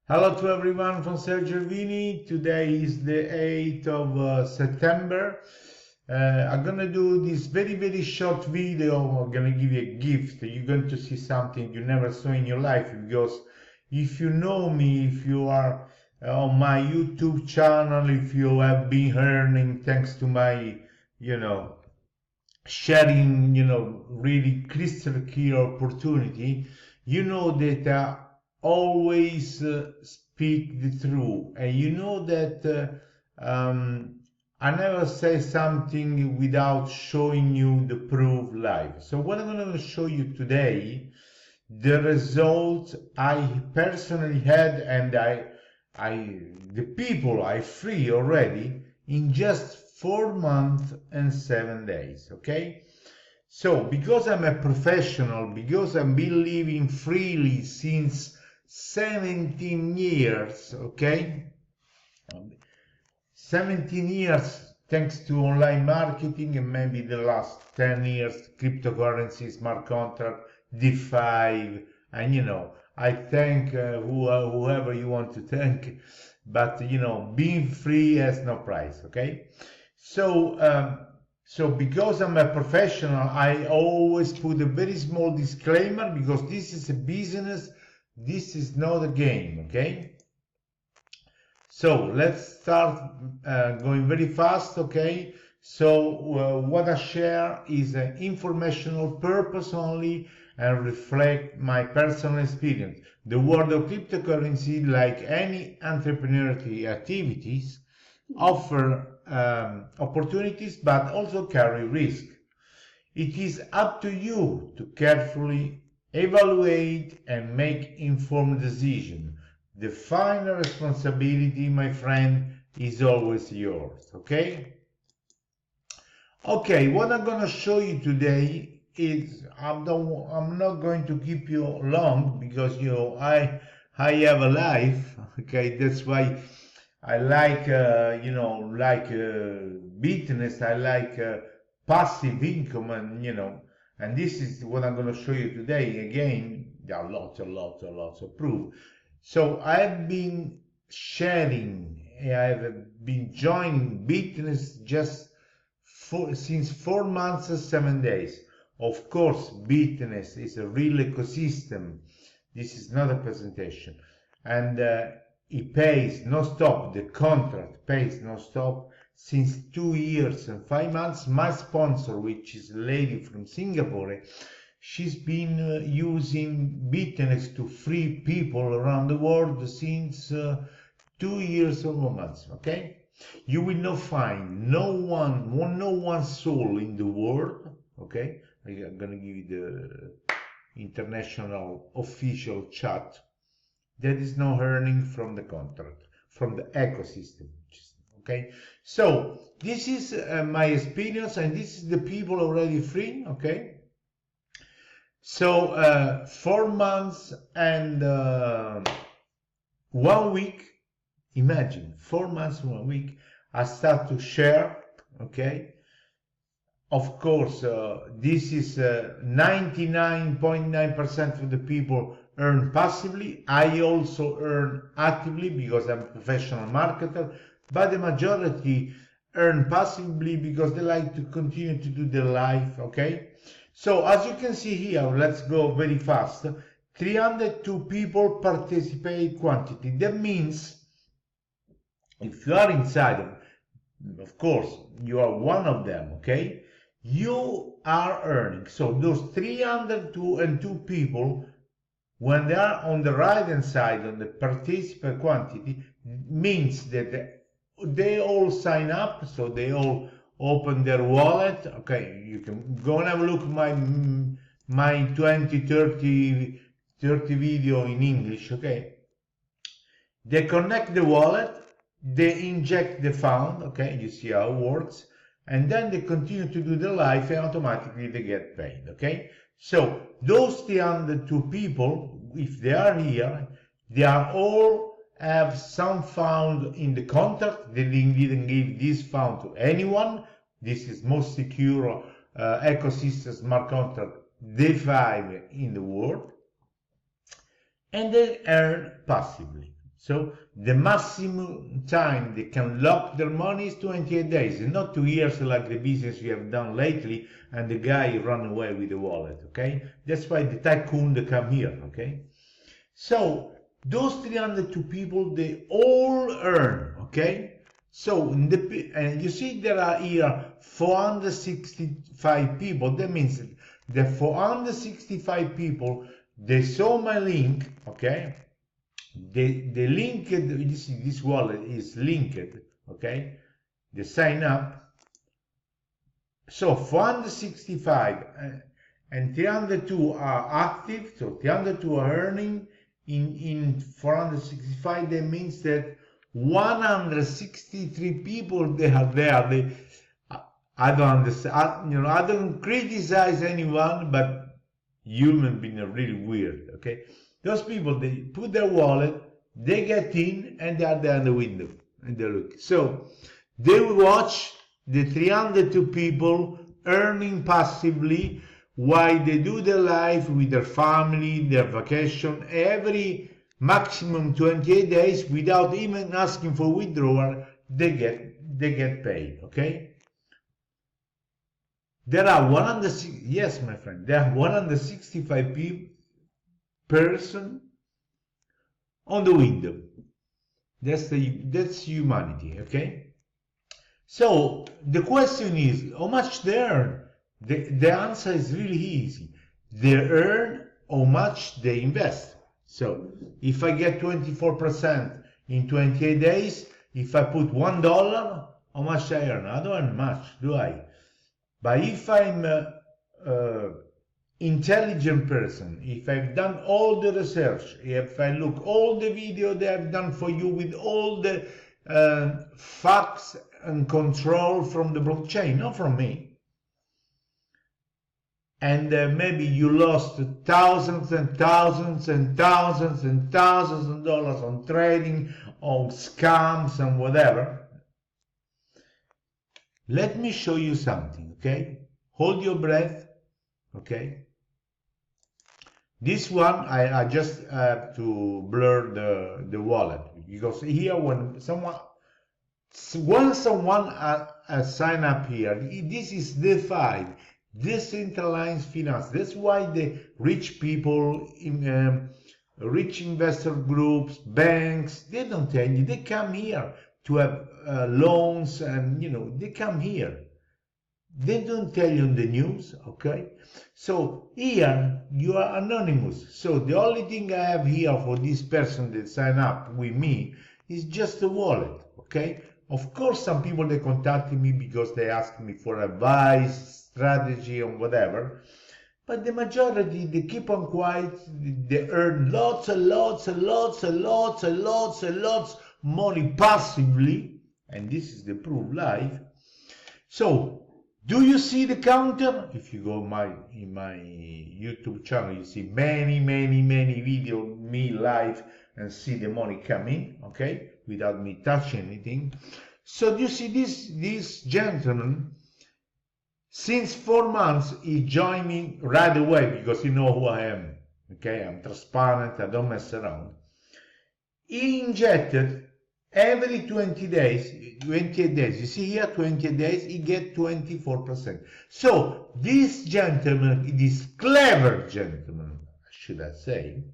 Hello to everyone from Sergio Vini. Today is the 8th of September. I'm gonna do this very short video. I'm gonna give you a gift. You're going to see something you never saw in your life, because if you know me, if you are on my YouTube channel, if you have been earning thanks to my, sharing, really crystal clear opportunity, you know that I always speak the truth, and you know that I never say something without showing you the proof live. So what I'm going to show you today, the results I personally had, and the people I free already in just 4 months and 7 days. Okay, so because I'm a professional, because I've been living freely since 17 years, okay, 17 years thanks to online marketing, and maybe the last 10 years cryptocurrency, smart contract, DeFi, and I thank whoever you want to thank, but being free has no price. Okay, so because I'm a professional, I always put a very small disclaimer, because this is a business, this is not a game. Okay, so let's start going very fast. Okay, so what I share is an informational purpose only and reflect my personal experience. The world of cryptocurrency, like any entrepreneurial activities, offer opportunities but also carry risk. It is up to you to carefully evaluate and make informed decisions. The final responsibility, my friend, is always yours. Okay? Okay, what I'm going to show you today is, I'm not going to keep you long, because I have a life. Okay, that's why I like Bitnest. I like passive income, and this is what I'm going to show you today. Again, there are lots of proof. So I've been sharing, I've been joining Bitnest just since 4 months and 7 days. Of course, Bitnest is a real ecosystem. This is not a presentation, and it pays no stop. The contract pays no stop since 2 years and 5 months. My sponsor, which is a lady from Singapore, she's been using Bitnest to free people around the world since 2 years or more months. Okay, you will not find no one soul in the world. Okay, I'm gonna give you the international official chat that is no earning from the contract, from the ecosystem. Okay, so this is my experience, and this is the people already free. Okay, so 4 months and 1 week. Imagine 4 months, 1 week. I start to share. Okay, of course, this is 99.9% of the people earn passively. I also earn actively because I'm a professional marketer, but the majority earn passively because they like to continue to do their life. Okay, so as you can see here, let's go very fast. 302 people participate quantity. That means if you are inside of course, you are one of them. Okay, you are earning. So those 302 people, when they are on the right hand side on the participant quantity, means that they all sign up, so they all open their wallet. Okay, you can go and have a look at my 20 30 video in English. Okay, they connect the wallet, they inject the fund. Okay, you see how it works, and then they continue to do their life, and automatically they get paid. Okay, so those 302 people, if they are here, they are all have some fund in the contract. They didn't give this fund to anyone. This is most secure ecosystem smart contract DeFi in the world, and they earn passively. So the maximum time they can lock their money is 28 days, and not 2 years like the business we have done lately and the guy run away with the wallet, okay? That's why the tycoon, they come here, okay? So those 302 people, they all earn, okay? So and you see there are here 465 people. That means the 465 people, they saw my link, okay? The linked, this wallet is linked, okay? They sign up. So 465 and 302 are active, so 302 are earning. In 465, that means that 163 people, they are there. I don't understand, I don't criticize anyone, but human beings are really weird, okay? Those people, they put their wallet, they get in, and they are there in the window, and they look. So they watch the 302 people earning passively while they do their life with their family, their vacation, every maximum 28 days without even asking for withdrawal. They get paid, okay? There are 160, yes, my friend, there are 165 person on the window. That's humanity, okay? So the question is, how much they earn? The answer is really easy. They earn how much they invest. So if I get 24% in 28 days, if I put $1, how much I earn? I don't earn much, do I? But if I'm intelligent person, if I've done all the research, if I look all the video that I've done for you with all the facts and control from the blockchain, not from me, and maybe you lost thousands and thousands and thousands and thousands of dollars on trading, on scams and whatever, let me show you something, okay? Hold your breath, okay? This one, I just have to blur the wallet, because here when someone sign up here, this is DeFi, decentralized finance. That's why the rich people, rich investor groups, banks, they don't tell you. They come here to have loans, and they come here. They don't tell you on the news, okay? So here you are anonymous. So the only thing I have here for this person that sign up with me is just a wallet, okay? Of course, some people, they contacted me because they asked me for advice, strategy, and whatever. But the majority, they keep on quiet. They earn lots and lots and lots and lots and lots and lots money passively, and this is the proof live. So do you see the counter? If you go in my YouTube channel, you see many video me live and see the money coming, okay, without me touching anything. So do you see this gentleman? Since 4 months, he joined me right away because he know who I am, okay? I'm transparent, I don't mess around. He injected every 28 days, you see here, 28 days, he get 24%. So this gentleman, this clever gentleman, should I say,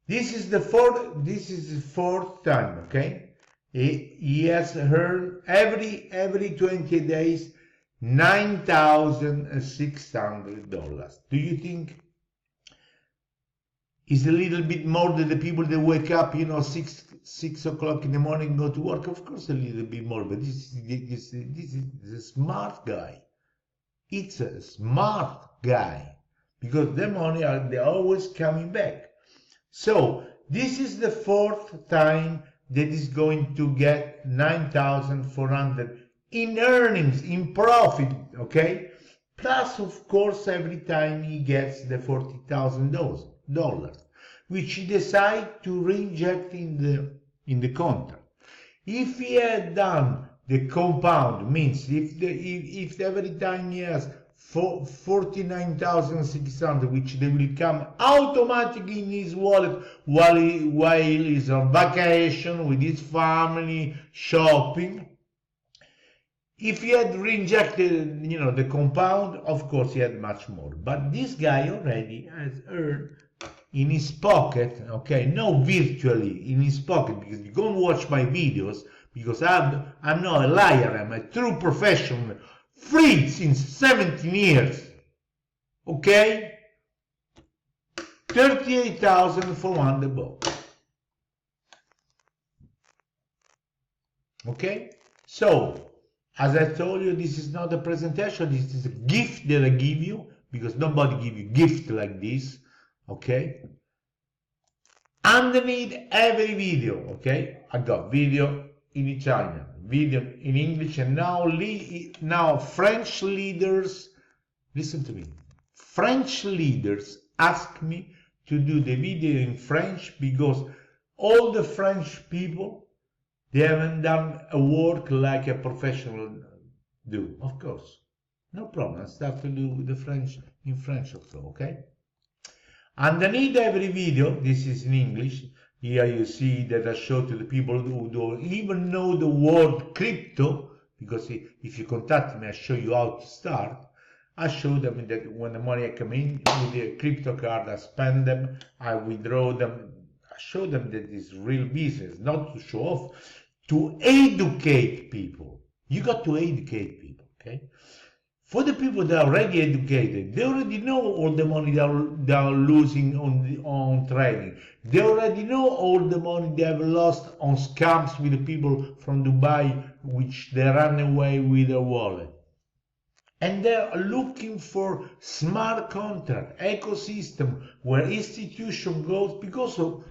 this is the fourth time, okay? He has earned every 20 days $9,600. Do you think is a little bit more than the people that wake up, 6 o'clock in the morning, go to work? Of course, a little bit more, but this is a smart guy. It's a smart guy because the money they're always coming back. So this is the fourth time that is going to get 9,400 in earnings, in profit, okay? Plus, of course, every time he gets the $40,000, which he decides to reinject in the contract. If he had done the compound, means if every time he has for 49,600, which they will come automatically in his wallet while he's on vacation with his family, shopping. If he had rejected, the compound, of course he had much more. But this guy already has earned in his pocket, okay, no virtually, in his pocket, because you go and watch my videos, because I'm not a liar, I'm a true professional, free since 17 years, okay? 38,400 bucks. Okay? So, as I told you, this is not a presentation, this is a gift that I give you, because nobody give you gift like this, okay? Underneath every video, okay? I got video in Italian, video in English, and now French leaders, listen to me, French leaders ask me to do the video in French because all the French people, they haven't done a work like a professional do. Of course, no problem. I start to do the French in French also, okay? Underneath every video, this is in English, here you see that I show to the people who don't even know the word crypto, because if you contact me, I show you how to start. I show them that when the money come in with the crypto card, I spend them, I withdraw them. I show them that it's real business, not to show off, to educate people. You got to educate people, okay? For the people that are already educated, they already know all the money they are losing on trading. They already know all the money they have lost on scams with the people from Dubai, which they ran away with their wallet. And they're looking for smart contract, ecosystem, where institution goes, because of,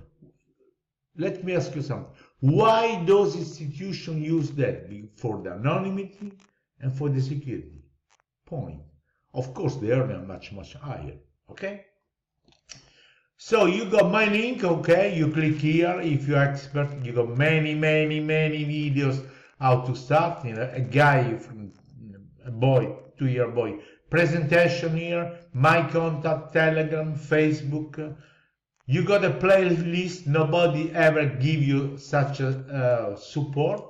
let me ask you something. Why those institutions use that? For the anonymity and for the security. Point. Of course, they earn much higher. Okay? So you got my link, okay? You click here. If you're expert, you got many videos how to start. A guy, a boy, 2-year boy. Presentation here, my contact, Telegram, Facebook. You got a playlist. Nobody ever give you such a support.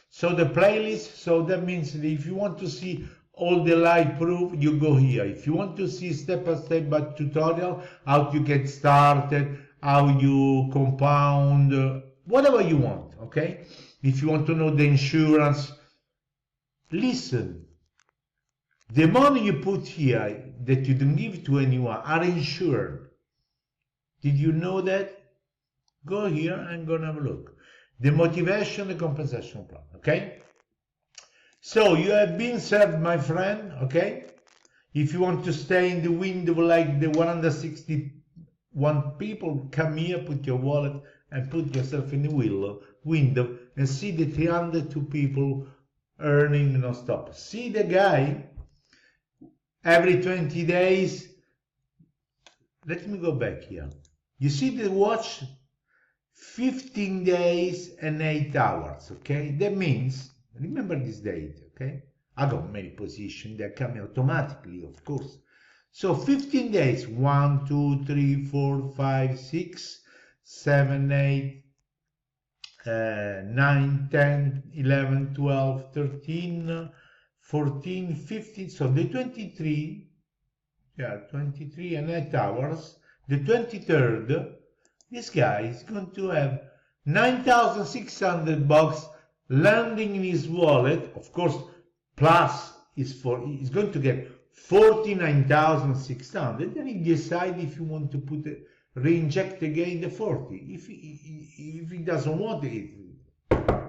So the playlist, so that means that if you want to see all the live proof, you go here. If you want to see step-by-step tutorial, how to get started, how you compound, whatever you want, okay? If you want to know the insurance, listen. The money you put here that you don't give to anyone are insured. Did you know that? Go here and go and have a look. The motivation, the compensation plan, okay? So you have been served, my friend, okay? If you want to stay in the window like the 161 people, come here, put your wallet and put yourself in the window and see the 302 people earning non-stop. See the guy every 20 days. Let me go back here. You see the watch, 15 days and 8 hours, okay? That means, remember this date, okay? I got many positions, they're coming automatically, of course. So 15 days, 1, 2, 3, 4, 5, 6, 7, 8, 9, 10, 11, 12, 13, 14, 15. So the 23, 23 and 8 hours. The 23rd, this guy is going to have 9,600 bucks landing in his wallet. Of course, plus he's going to get 49,600. Then he decide if you want to put reinject again the 40. If he doesn't want it,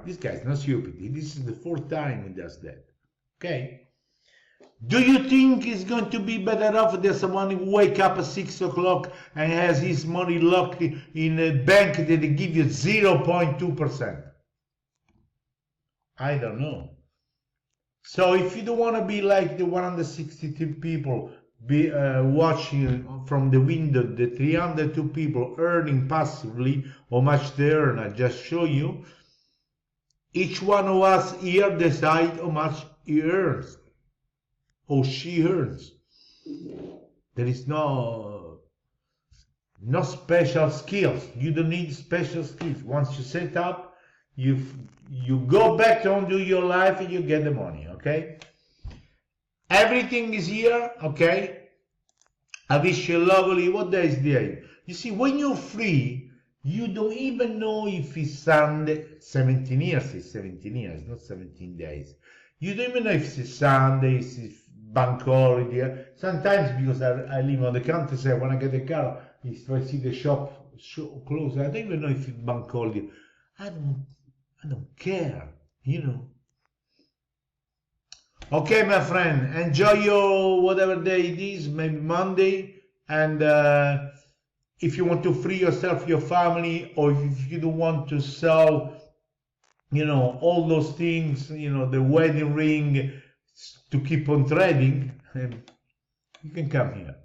this guy's not stupid. This is the 4th time he does that. Okay. Do you think it's going to be better off than someone who wake up at 6 o'clock and has his money locked in a bank that they give you 0.2%? I don't know. So if you don't want to be like the 162 people watching from the window, the 302 people earning passively, how much they earn, I just show you. Each one of us here decide how much he earns. Or she earns. There is no special skills. You don't need special skills. Once you set up, you go back on do your life and you get the money. Okay, everything is here. Okay, I wish you lovely. What day is today? You see, when you're free, you don't even know if it's Sunday. 17 years is 17 years, not 17 days. You don't even know if it's Sunday, if it's bank holiday. Sometimes, because I live on the countryside, when I get a car, if I see the shop closed, I don't even know if it's bank holiday. I don't care, you know. Okay, my friend, enjoy your whatever day it is, maybe Monday, and if you want to free yourself, your family, or if you don't want to sell, you know, all those things, you know, the wedding ring to keep on trading, you can come here.